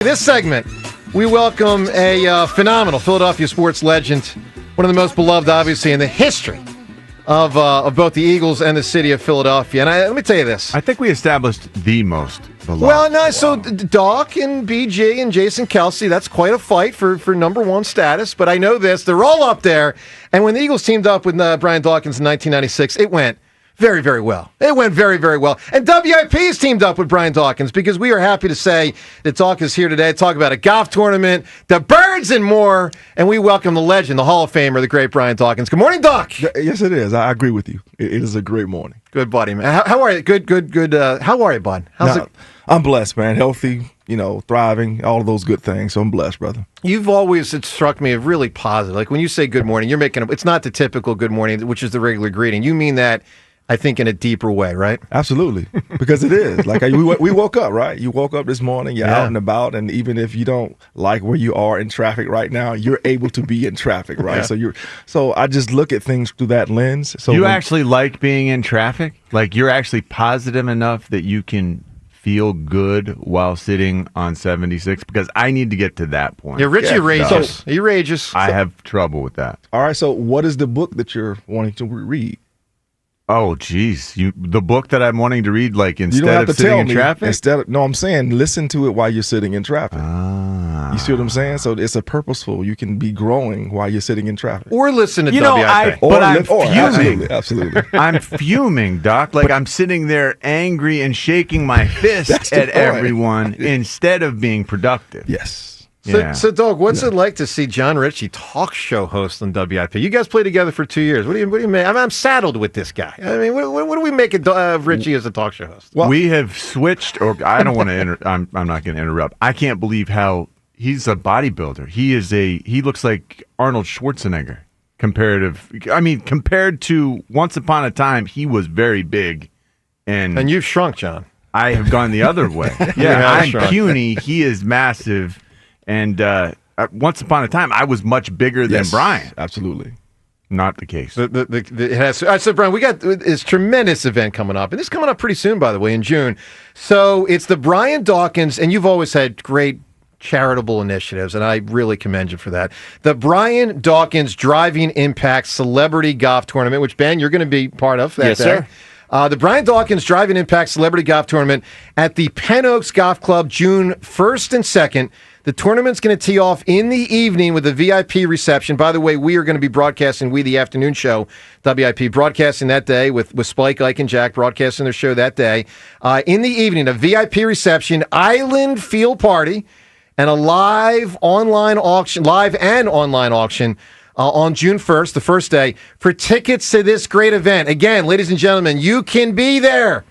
This segment, we welcome a phenomenal Philadelphia sports legend, one of the most beloved, obviously, in the history of both the Eagles and the city of Philadelphia. And let me tell you this. I think we established the most beloved. Well, no, so Doc and BG and Jason Kelsey, that's quite a fight for number one status. But I know this, they're all up there. And when the Eagles teamed up with Brian Dawkins in 1996, it went very, very well. It went very, very well. And WIP has teamed up with Brian Dawkins because we are happy to say that Doc is here today to talk about a golf tournament, the birds, and more. And we welcome the legend, the Hall of Famer, the great Brian Dawkins. Good morning, Doc. Yes, it is. I agree with you. It is a great morning. Good, buddy, man. How are you? Good. How are you, bud? How's it? I'm blessed, man. Healthy, thriving, all of those good things. So I'm blessed, brother. You've always struck me as really positive. Like when you say good morning, you're making it's not the typical good morning, which is the regular greeting. You mean that, I think, in a deeper way, right? Absolutely, because it is. Like we woke up, right? You woke up this morning, you're out and about, and even if you don't like where you are in traffic right now, you're able to be in traffic, right? Yeah. So I just look at things through that lens. So you actually like being in traffic? Like you're actually positive enough that you can feel good while sitting on 76? Because I need to get to that point. Yeah, Richie rages. He rages. I have trouble with that. All right, so what is the book that you're wanting to read? Oh, geez. The book that I'm wanting to read, like, instead of sitting in traffic? No, I'm saying listen to it while you're sitting in traffic. You see what I'm saying? So it's a purposeful. You can be growing while you're sitting in traffic. Or listen to WIP. I'm fuming. Absolutely. I'm fuming, Doc. Like, I'm sitting there angry and shaking my fist at everyone instead of being productive. Yes. So, Doug, what's it like to see John Ritchie talk show host on WIP? You guys played together for 2 years. What do you mean? I'm saddled with this guy. I mean, what do we make of Ritchie as a talk show host? Well, we have switched, or I don't want to I'm not going to interrupt. I can't believe how he's a bodybuilder. He looks like Arnold Schwarzenegger. Compared to Once Upon a Time, he was very big. And you've shrunk, John. I have gone the other way. Yeah, I'm puny. He is massive. And Once Upon a Time, I was much bigger than Brian. Absolutely. Not the case. So, Brian, we got this tremendous event coming up. And this is coming up pretty soon, by the way, in June. So it's the Brian Dawkins, and you've always had great charitable initiatives, and I really commend you for that. The Brian Dawkins Driving Impact Celebrity Golf Tournament, which, Ben, you're going to be part of that day. Yes, sir. The Brian Dawkins Driving Impact Celebrity Golf Tournament at the Penn Oaks Golf Club, June 1st and 2nd. The tournament's going to tee off in the evening with a VIP reception. By the way, we are going to be broadcasting, the afternoon show, WIP, broadcasting that day with Spike, Ike, and Jack broadcasting their show that day. In the evening, a VIP reception, island field party, and a live and online auction on June 1st, the first day, for tickets to this great event. Again, ladies and gentlemen, you can be there.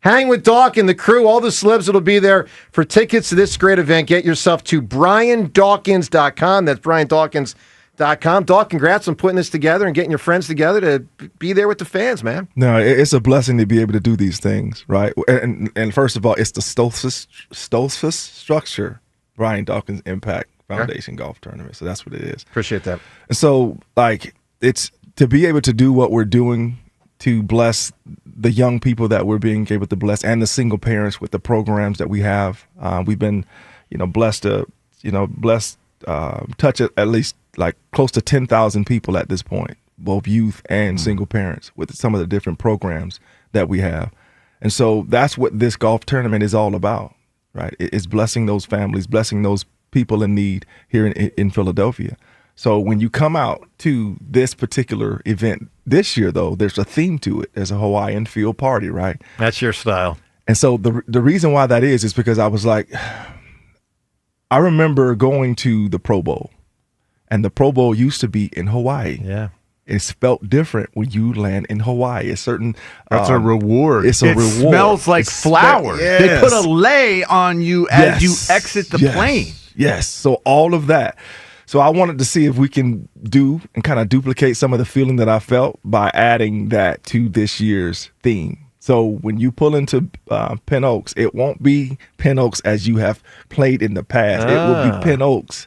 Hang with Doc and the crew, all the celebs that'll be there. For tickets to this great event, get yourself to BrianDawkins.com. That's BrianDawkins.com. Doc, congrats on putting this together and getting your friends together to be there with the fans, man. No, it's a blessing to be able to do these things, right? And first of all, it's the Stolfus Structure Brian Dawkins Impact Foundation Golf Tournament. So that's what it is. Appreciate that. And so, it's to be able to do what we're doing to bless the young people that we're being able to bless, and the single parents with the programs that we have. We've been, blessed to, touch at least like close to 10,000 people at this point, both youth and single parents, with some of the different programs that we have. And so that's what this golf tournament is all about, right? It's blessing those families, blessing those people in need here in Philadelphia. So when you come out to this particular event this year, though, there's a theme to it. There's a Hawaiian field party, right? That's your style. And so the reason why that is because I was like, I remember going to the Pro Bowl, and the Pro Bowl used to be in Hawaii. Yeah. It's felt different when you land in Hawaii. It's certain. That's a reward. It's a reward. It smells like flowers. Yes. They put a lei on you as you exit the plane. Yes. So all of that. So I wanted to see if we can do and kind of duplicate some of the feeling that I felt by adding that to this year's theme. So when you pull into Penn Oaks, it won't be Penn Oaks as you have played in the past. It will be Penn Oaks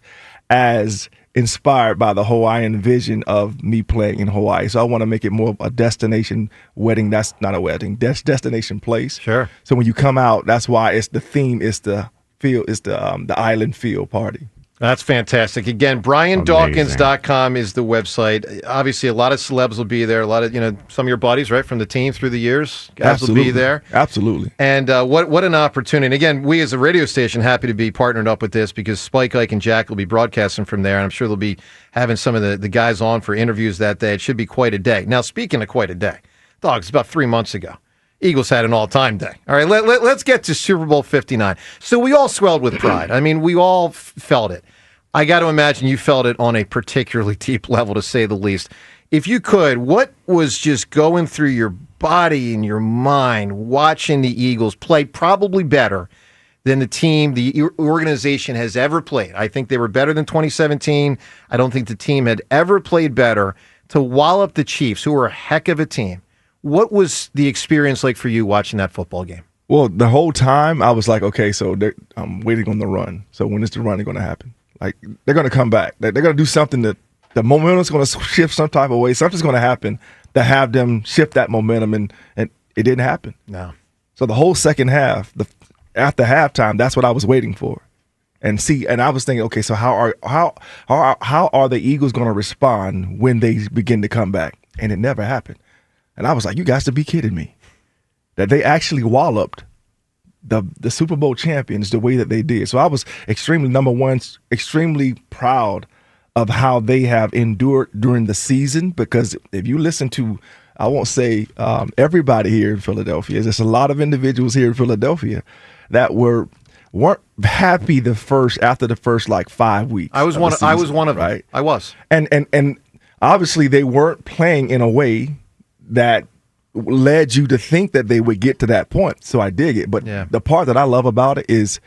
as inspired by the Hawaiian vision of me playing in Hawaii. So I want to make it more of a destination wedding. That's not a wedding, destination place. Sure. So when you come out, that's why it's the theme is the the Island Field party. That's fantastic. Again, BrianDawkins.com is the website. Obviously, a lot of celebs will be there. A lot of, some of your buddies, right, from the team through the years. Guys will be there. Absolutely. And what an opportunity. And again, we as a radio station happy to be partnered up with this because Spike, Ike, and Jack will be broadcasting from there. And I'm sure they'll be having some of the guys on for interviews that day. It should be quite a day. Now, speaking of quite a day, Dogs, about 3 months ago, Eagles had an all-time day. All right, let's get to Super Bowl 59. So we all swelled with pride. I mean, we all felt it. I got to imagine you felt it on a particularly deep level, to say the least. If you could, what was just going through your body and your mind watching the Eagles play probably better than the team, the organization has ever played? I think they were better than 2017. I don't think the team had ever played better to wallop the Chiefs, who were a heck of a team. What was the experience like for you watching that football game? Well, the whole time I was like, okay, so I'm waiting on the run. So when is the run going to happen? Like, they're going to come back. They're going to do something that the momentum's going to shift some type of way. Something's going to happen to have them shift that momentum, and it didn't happen. No. So the whole second half, after halftime, that's what I was waiting for. And I was thinking, okay, so how are the Eagles going to respond when they begin to come back? And it never happened. And I was like, you guys to be kidding me. That they actually walloped the Super Bowl champions the way that they did. So I was extremely proud of how they have endured during the season, because if you listen to, I won't say everybody here in Philadelphia, there's a lot of individuals here in Philadelphia that weren't happy after the first like 5 weeks. I was one of them. Right? I was. And obviously they weren't playing in a way that led you to think that they would get to that point. So I dig it. But the part that I love about it is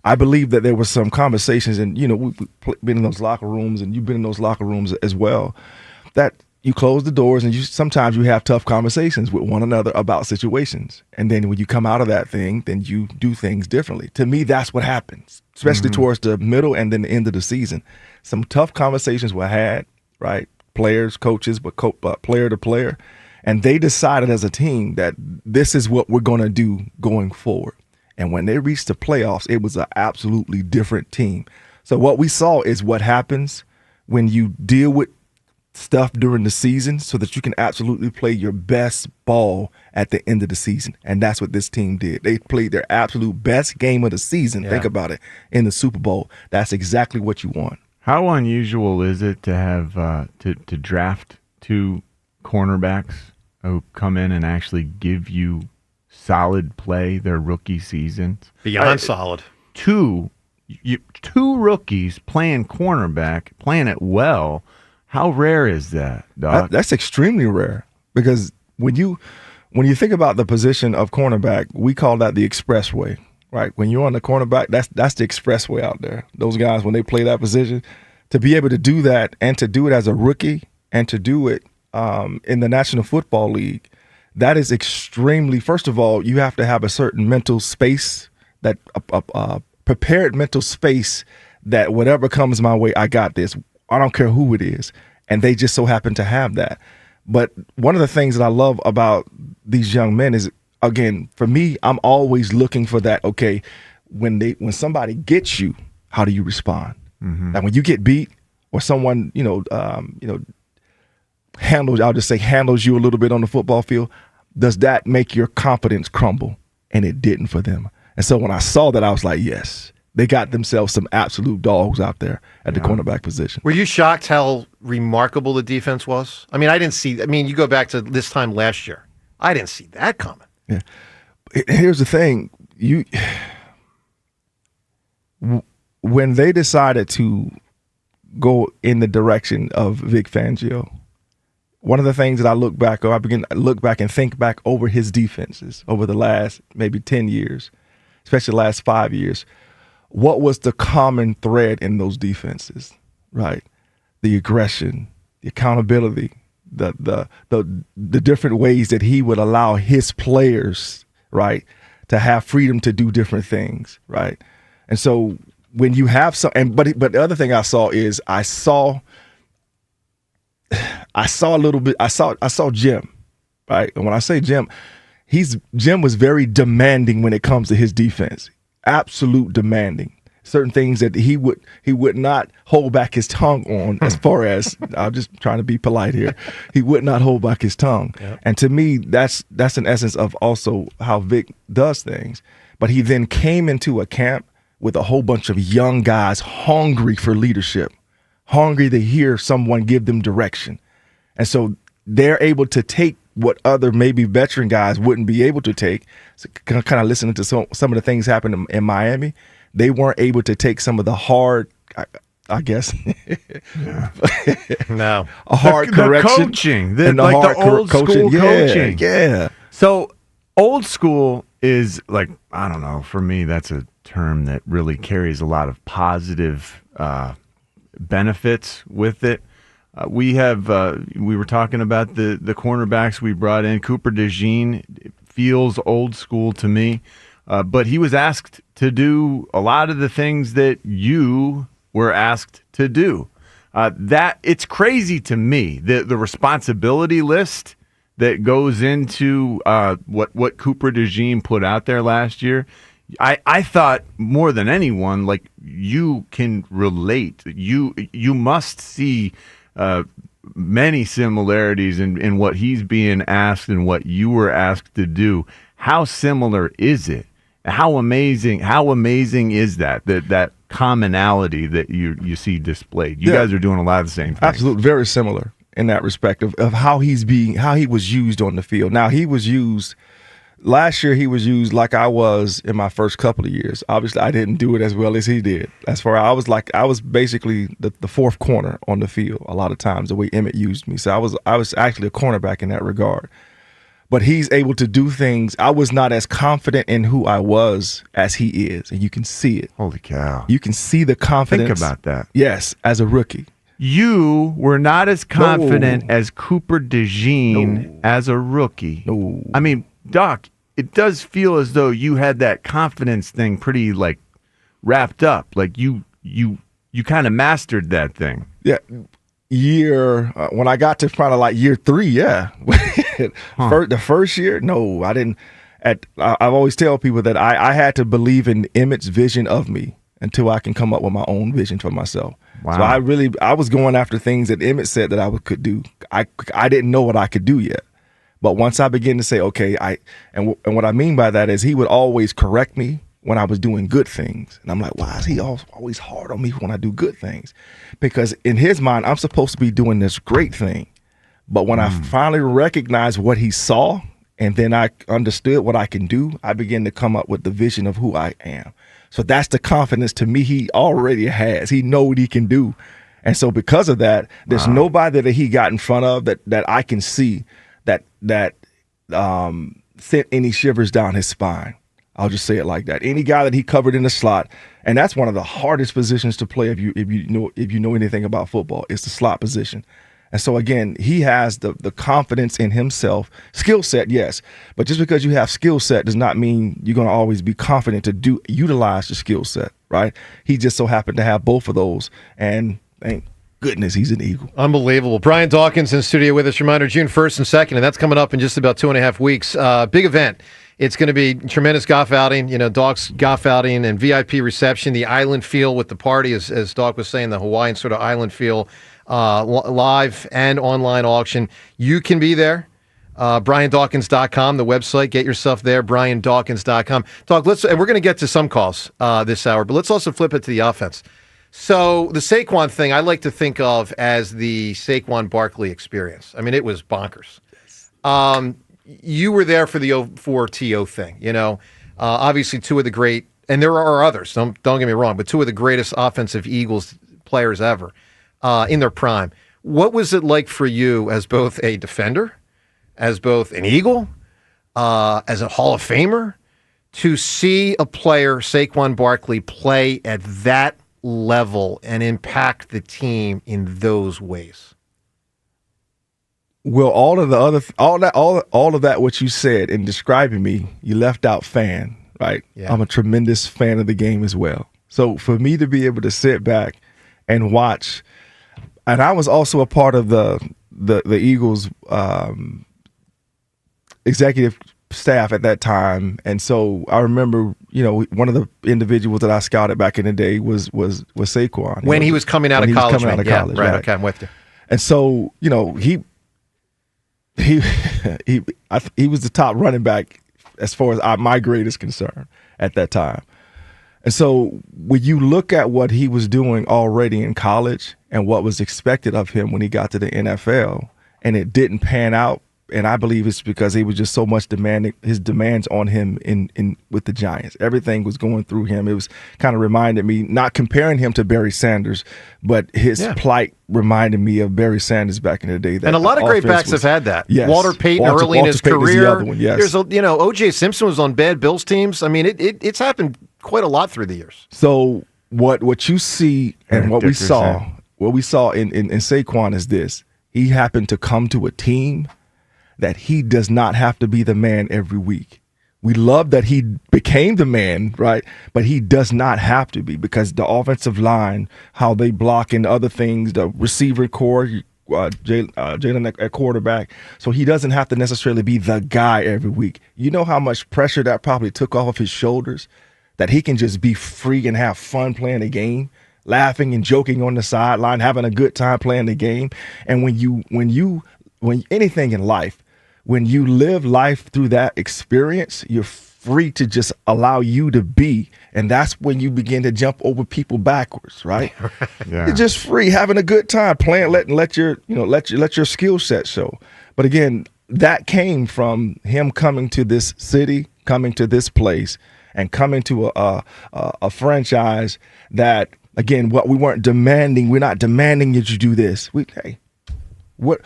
I believe that there were some conversations, and, we've been in those locker rooms, and you've been in those locker rooms as well, that you close the doors and sometimes you have tough conversations with one another about situations. And then when you come out of that thing, then you do things differently. To me, that's what happens, especially towards the middle and then the end of the season. Some tough conversations were had, right? Players, coaches, but player to player. And they decided as a team that this is what we're going to do going forward. And when they reached the playoffs, it was an absolutely different team. So what we saw is what happens when you deal with stuff during the season so that you can absolutely play your best ball at the end of the season. And that's what this team did. They played their absolute best game of the season. Think about it, in the Super Bowl. That's exactly what you want. How unusual is it to have to draft two cornerbacks who come in and actually give you solid play their rookie seasons? Beyond solid. Two rookies playing cornerback, playing it well. How rare is that, Doc? That's extremely rare, because when you think about the position of cornerback, we call that the expressway, right? When you're on the cornerback, that's the expressway out there. Those guys, when they play that position, to be able to do that and to do it as a rookie and to do it in the National Football League, that is extremely, first of all, you have to have a certain mental space, that prepared mental space, that whatever comes my way, I got this. I don't care who it is. And they just so happen to have that. But one of the things that I love about these young men is, again, for me, I'm always looking for that, okay, when somebody gets you, how do you respond? Mm-hmm. Like when you get beat, or someone, handles you a little bit on the football field, does that make your confidence crumble? And it didn't for them. And so when I saw that, I was like, yes, they got themselves some absolute dogs out there at the cornerback position. Were you shocked how remarkable the defense was? I mean, you go back to this time last year. I didn't see that coming. Yeah. Here's the thing. When they decided to go in the direction of Vic Fangio, one of the things that I begin to look back and think back over his defenses over the last maybe 10 years, especially the last 5 years. What was the common thread in those defenses, right? The aggression, the accountability, the different ways that he would allow his players, right, to have freedom to do different things, right? And so when you have but the other thing I saw is I saw Jim, right? And when I say Jim was very demanding when it comes to his defense. absolute demanding. Certain things that he would not hold back his tongue on, as far as I'm just trying to be polite here. He would not hold back his tongue. Yep. And to me, that's an essence of also how Vic does things. But he then came into a camp with a whole bunch of young guys hungry for leadership, hungry to hear someone give them direction. And so they're able to take what other maybe veteran guys wouldn't be able to take. So kind of listening to some of the things happen in Miami, they weren't able to take some of the hard, I guess. No. A hard correction. Coaching. The old school coaching. Yeah. So old school is like, I don't know, for me, that's a term that really carries a lot of positive benefits with it. We were talking about the cornerbacks we brought in. Cooper DeJean feels old school to me, but he was asked to do a lot of the things that you were asked to do. That it's crazy to me, the responsibility list that goes into what Cooper DeJean put out there last year. I thought more than anyone, like, you can relate. You must see many similarities in what he's being asked and what you were asked to do. How similar is it? How amazing is that commonality that you see displayed? You guys are doing a lot of the same things. Absolutely, very similar in that respect of how he was used on the field. Now, last year he was used like I was in my first couple of years. Obviously, I didn't do it as well as he did. As far as I was basically the fourth corner on the field a lot of times, the way Emmett used me. So I was actually a cornerback in that regard. But he's able to do things. I was not as confident in who I was as he is, and you can see it. Holy cow. You can see the confidence. Think about that. Yes, as a rookie. You were not as confident as Cooper DeJean as a rookie. No. I mean, Doc, it does feel as though you had that confidence thing pretty, like, wrapped up. Like, you kind of mastered that thing. Yeah. When I got to kind of like year 3, yeah. The first year, no, I didn't. I've always tell people that I had to believe in Emmett's vision of me until I can come up with my own vision for myself. Wow. So I was going after things that Emmett said that I could do. I didn't know what I could do yet. But once I began to say, okay, and what I mean by that is he would always correct me when I was doing good things. And I'm like, why is he always hard on me when I do good things? Because in his mind, I'm supposed to be doing this great thing. But when I finally recognized what he saw, and then I understood what I can do, I began to come up with the vision of who I am. So that's the confidence to me he already has. He knows what he can do. And so because of that, there's nobody that he got in front of that I can see that sent any shivers down his spine. I'll just say it like that. Any guy that he covered in the slot, and that's one of the hardest positions to play if you know anything about football. It's the slot position. And so again, he has the confidence in himself. Skill set, yes, but just because you have skill set does not mean you're going to always be confident to utilize the skill set, right? He just so happened to have both of those, and thank goodness he's an Eagle. Unbelievable. Brian Dawkins in studio with us. Reminder, June 1st and 2nd, and that's coming up in just about 2.5 weeks. Big event. It's going to be tremendous golf outing, Doc's golf outing and VIP reception, the island feel with the party, as Doc was saying, the Hawaiian sort of island feel, live and online auction. You can be there. BrianDawkins.com, the website. Get yourself there, BrianDawkins.com. Doc, and we're going to get to some calls this hour, but let's also flip it to the offense. So the Saquon thing, I like to think of as the Saquon Barkley experience. I mean, it was bonkers. Yes. You were there for the 04 TO thing, obviously two of the great, and there are others, don't get me wrong, but two of the greatest offensive Eagles players ever in their prime. What was it like for you as both a defender, as both an Eagle, as a Hall of Famer, to see a player, Saquon Barkley, play at that level and impact the team in those ways? Well, all of that what you said in describing me, you left out fan, right? Yeah. I'm a tremendous fan of the game as well. So for me to be able to sit back and watch, and I was also a part of the Eagles executive staff at that time, and so I remember, one of the individuals that I scouted back in the day was Saquon. When he was coming out of college. Right, okay, I'm with you. And so, he was the top running back as far as my grade is concerned at that time. And so when you look at what he was doing already in college and what was expected of him when he got to the NFL, and it didn't pan out, and I believe it's because he was just so much demanding, his demands on him in with the Giants. Everything was going through him. It was kind of reminded me, not comparing him to Barry Sanders, but his plight reminded me of Barry Sanders back in the day. And a lot of great backs have had that. Yes. Walter Payton early in his Payton career. is the other one, yes. There's O.J. Simpson was on bad Bills teams. I mean, it's happened quite a lot through the years. So what you see and what we saw in Saquon is this. He happened to come to a team that he does not have to be the man every week. We love that he became the man, right? But he does not have to be, because the offensive line, how they block and other things, the receiver core, Jalen at quarterback. So he doesn't have to necessarily be the guy every week. You know how much pressure that probably took off of his shoulders, that he can just be free and have fun playing the game, laughing and joking on the sideline, having a good time playing the game. And when anything in life, when you live life through that experience, you're free to just allow you to be. And that's when you begin to jump over people backwards, right? Yeah. You're just free, having a good time, playing, let your skill set show. But again, that came from him coming to this city, coming to this place, and coming to a franchise that, again, what we weren't demanding, we're not demanding that you do this. What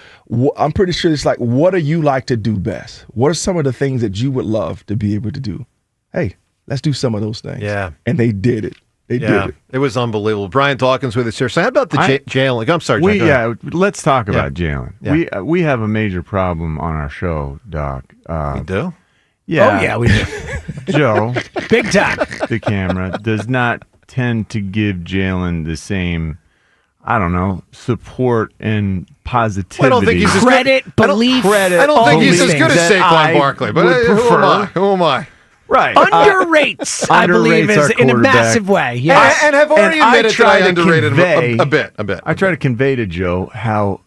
I'm pretty sure it's like, what do you like to do best? What are some of the things that you would love to be able to do? Hey, let's do some of those things. Yeah. And they did it. They did it. It was unbelievable. Brian Dawkins with us here. So how about the Jalen? I'm sorry, John, let's talk about Jalen. Yeah. We have a major problem on our show, Doc. We do? Yeah. Oh, yeah, we do. Joe, big time. The camera does not tend to give Jalen the same, I don't know, support and positivity. Well, I don't think he's credit, belief. I don't think he's as good as Saquon Barkley, but who am I? Right. Underrates, I believe, is in a massive way. Yes. And have already admitted that I underrated him a bit. I try to convey to Joe how,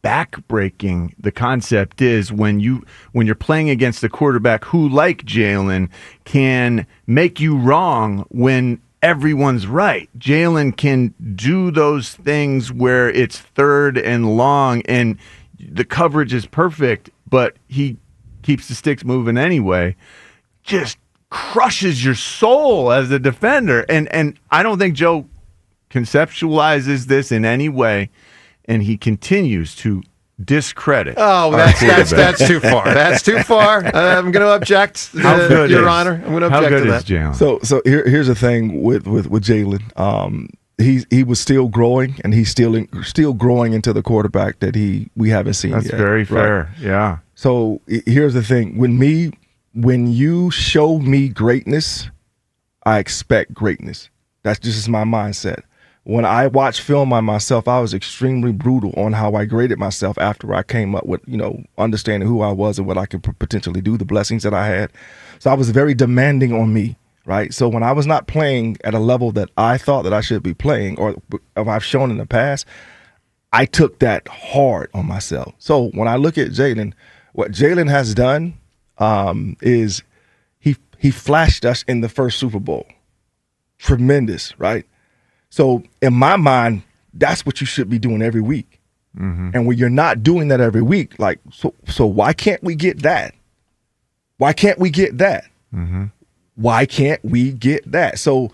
backbreaking the concept is when you're playing against a quarterback who, like Jalen, can make you wrong when everyone's right. Jalen can do those things where it's third and long and the coverage is perfect, but he keeps the sticks moving anyway. Just crushes your soul as a defender. And I don't think Joe conceptualizes this in any way, and he continues to discredit. Oh, that's too far. That's too far. I'm going to object, Your Honor. I'm going to object to that. Jalen? So here's the thing with Jalen. He was still growing, and he's still growing into the quarterback that we haven't seen yet. That's very fair. Right? Yeah. So here's the thing. When you show me greatness, I expect greatness. That's just my mindset. When I watch film on myself, I was extremely brutal on how I graded myself after I came up with, understanding who I was and what I could potentially do, the blessings that I had. So I was very demanding on me, right? So when I was not playing at a level that I thought that I should be playing, or I've shown in the past, I took that hard on myself. So when I look at Jalen, what Jalen has done is he flashed us in the first Super Bowl. Tremendous, right? So in my mind, that's what you should be doing every week. Mm-hmm. And when you're not doing that every week, so why can't we get that? Why can't we get that? Mm-hmm. Why can't we get that? So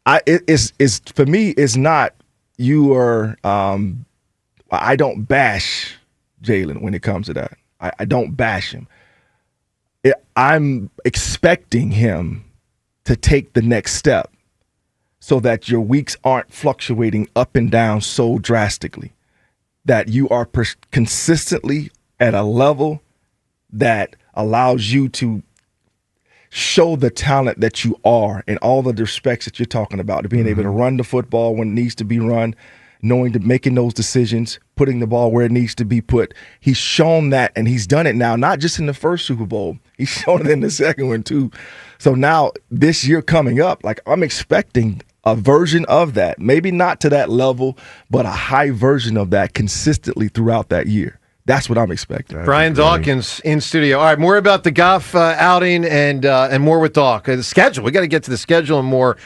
it's for me, it's not you are I don't bash Jalen when it comes to that. I don't bash him. I'm expecting him to take the next step, so that your weeks aren't fluctuating up and down so drastically, that you are consistently at a level that allows you to show the talent that you are in all the respects that you're talking about, to being able to run the football when it needs to be run, knowing that making those decisions, putting the ball where it needs to be put. He's shown that, and he's done it now, not just in the first Super Bowl. He's shown it in the second one, too. So now, this year coming up, like, I'm expecting a version of that. Maybe not to that level, but a high version of that consistently throughout that year. That's what I'm expecting. Brian Dawkins in studio. All right, more about the Goff outing and more with Doc. The schedule. We got to get to the schedule and more